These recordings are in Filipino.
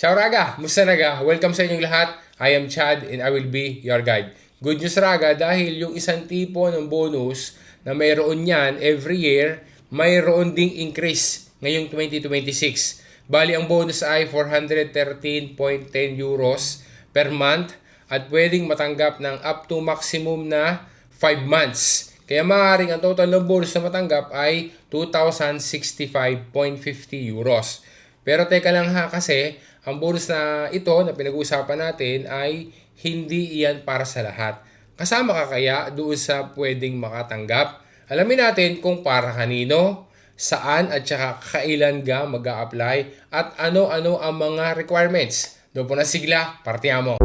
Ciao Raga! Musta Raga? Welcome sa inyong lahat. I am Chad and I will be your guide. Good news Raga dahil yung isang tipo ng bonus na mayroon yan every year, mayroon ding increase ngayong 2026. Bali ang bonus ay 413.10 euros per month at pwedeng matanggap ng up to maximum na 5 months. Kaya maaaring ang total ng bonus na matanggap ay 2,065.50 euros. Pero teka lang ha kasi ang bonus na ito na pinag-uusapan natin ay hindi iyan para sa lahat. Kasama ka kaya doon sa pwedeng makatanggap? Alamin natin kung para kanino, saan at saka kailan ka mag-a-apply at ano-ano ang mga requirements. Doon po na sigla, partiamo!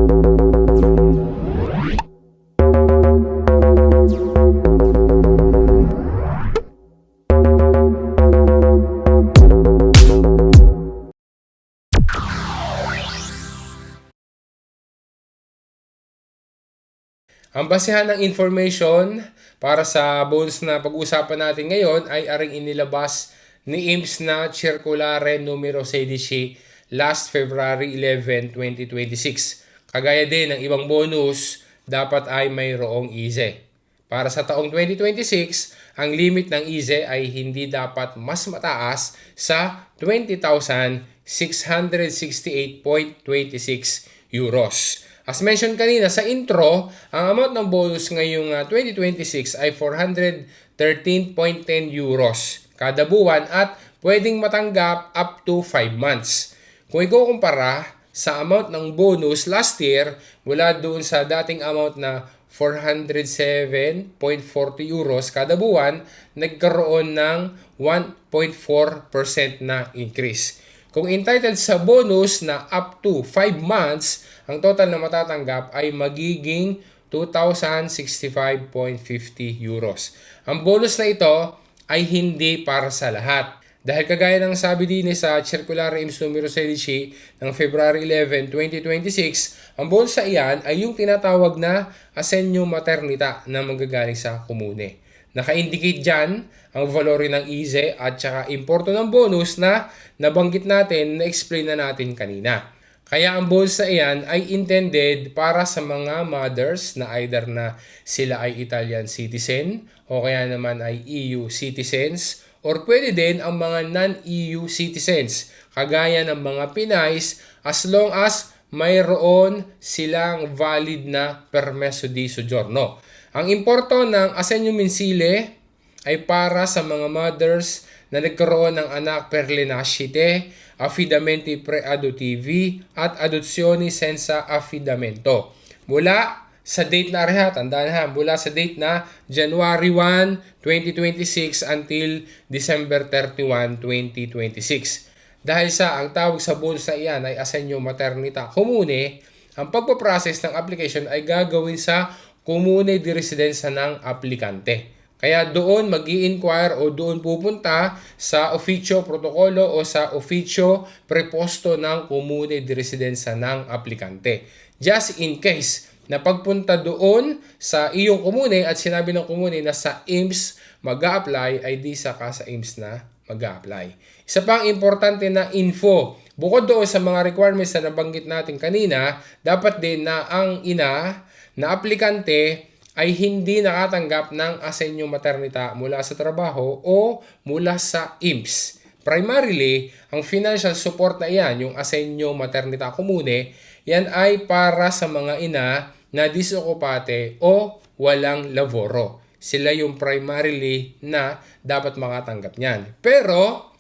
Ang basehan ng information para sa bonus na pag-uusapan natin ngayon ay aring inilabas ni IMS na Circulare numero 16 last February 11, 2026. Kagaya din ng ibang bonus, dapat ay mayroong IZE. Para sa taong 2026, ang limit ng IZE ay hindi dapat mas mataas sa 20,668.26 euros. As mentioned kanina sa intro, ang amount ng bonus ngayong 2026 ay 413.10 euros kada buwan at pwedeng matanggap up to 5 months. Kung ikukumpara sa amount ng bonus last year mula doon sa dating amount na 407.40 euros kada buwan, nagkaroon ng 1.4% na increase. Kung entitled sa bonus na up to 5 months, ang total na matatanggap ay magiging 2,065.50 euros. Ang bonus na ito ay hindi para sa lahat. Dahil kagaya ng sabi din sa Circulare IMS numero 16 ng February 11, 2026, ang bonus na iyan ay yung tinatawag na asenyo maternita na manggagaling sa komune. Naka-indicate dyan ang valore ng IZE at saka importo ng bonus na nabanggit natin, na-explain na natin kanina. Kaya ang bonus na iyan ay intended para sa mga mothers na either na sila ay Italian citizen o kaya naman ay EU citizens or pwede din ang mga non-EU citizens kagaya ng mga Pinays as long as mayroon silang valid na permesso di soggiorno. Ang importo ng Asenyo Mensile ay para sa mga mothers na nagkaroon ng anak per le nascite, affidamenti pre-adottivi at adozioni senza affidamento. Mula sa date na tandaan ha, mula sa date na January 1, 2026 until December 31, 2026. Dahil sa ang tawag sa bonus na iyan ay Asenyo Maternita Comune, ang pagpaprocess ng application ay gagawin sa komune di residenza ng aplikante. Kaya doon mag-i-inquire o doon pupunta sa officio protokolo o sa officio preposto ng komune di residenza ng aplikante. Just in case na pagpunta doon sa iyong komune at sinabi ng komune na sa IMS mag-a-apply, ay di saka sa IMS na mag-a-apply. Isa pang importante na info, bukod doon sa mga requirements na nabanggit natin kanina, dapat din na ang ina na aplikante ay hindi nakatanggap ng asenyo maternita mula sa trabaho o mula sa IMS. Primarily, ang financial support na iyan, yung asenyo maternita comune, yan ay para sa mga ina na disokupate o walang laboro. Sila yung primarily na dapat makatanggap niyan. Pero,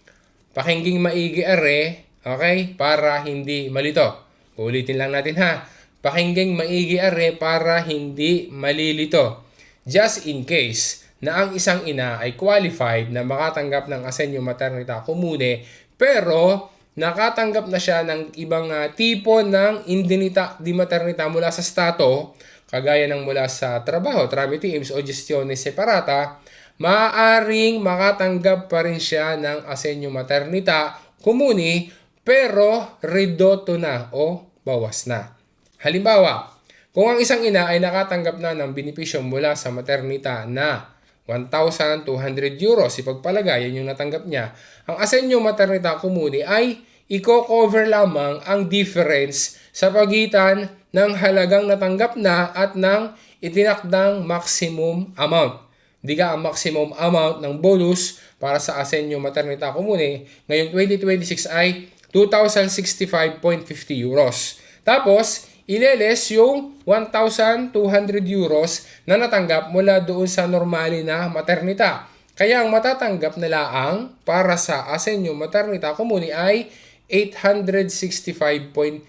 pakinggang maigi are, okay, para hindi malito. Ulitin lang natin ha. Pakinggang maigi are para hindi malilito. Just in case na ang isang ina ay qualified na makatanggap ng asenyo maternita comune pero nakatanggap na siya ng ibang tipo ng indennità di maternità mula sa Stato, kagaya ng mula sa trabaho, tramite IMS o gestione separata, maaaring makatanggap pa rin siya ng asenyo maternita comune pero ridotto na o bawas na. Halimbawa, kung ang isang ina ay nakatanggap na ng benepisyo mula sa maternita na 1,200 euros, ipagpalagay yan yung natanggap niya, ang asenyo maternita comune ay i-cover lamang ang difference sa pagitan ng halagang natanggap na at ng itinakdang maximum amount. Hindi ka ang maximum amount ng bonus para sa Asenyo Maternita Comune ngayong 2026 ay 2,065.50 euros. Tapos, ileles yung 1,200 euros na natanggap mula doon sa normali na maternita. Kaya ang matatanggap na laang para sa Asenyo Maternita Comune ay 865.50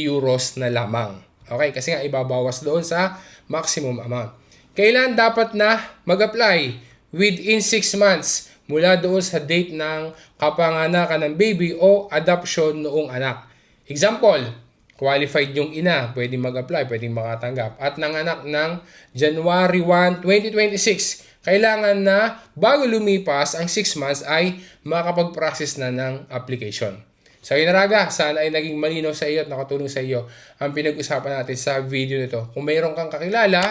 euros na lamang. Okay, kasi nga ibabawas doon sa maximum amount. Kailan dapat na mag-apply? Within 6 months mula doon sa date ng kapanganakan ng baby o adoption noong anak. Example, qualified yung ina, pwedeng mag-apply, pwedeng makatanggap. At nanganak ng January 1, 2026, kailangan na bago lumipas ang 6 months ay makapag-process na ng application. So yun na raga, sana ay naging malinaw sa iyo at nakatulong sa iyo ang pinag-usapan natin sa video nito. Kung mayroon kang kakilala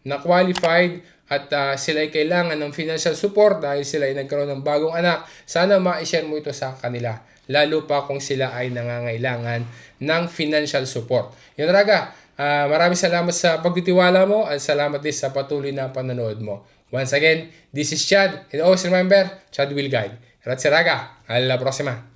na qualified at sila ay kailangan ng financial support dahil sila ay nagkaroon ng bagong anak, sana ma-share mo ito sa kanila. Lalo pa kung sila ay nangangailangan ng financial support. Yun raga, maraming salamat sa pagtitiwala mo at salamat din sa patuloy na panonood mo. Once again, this is Chad. And always remember, Chad will guide. Grazie raga, alla prossima!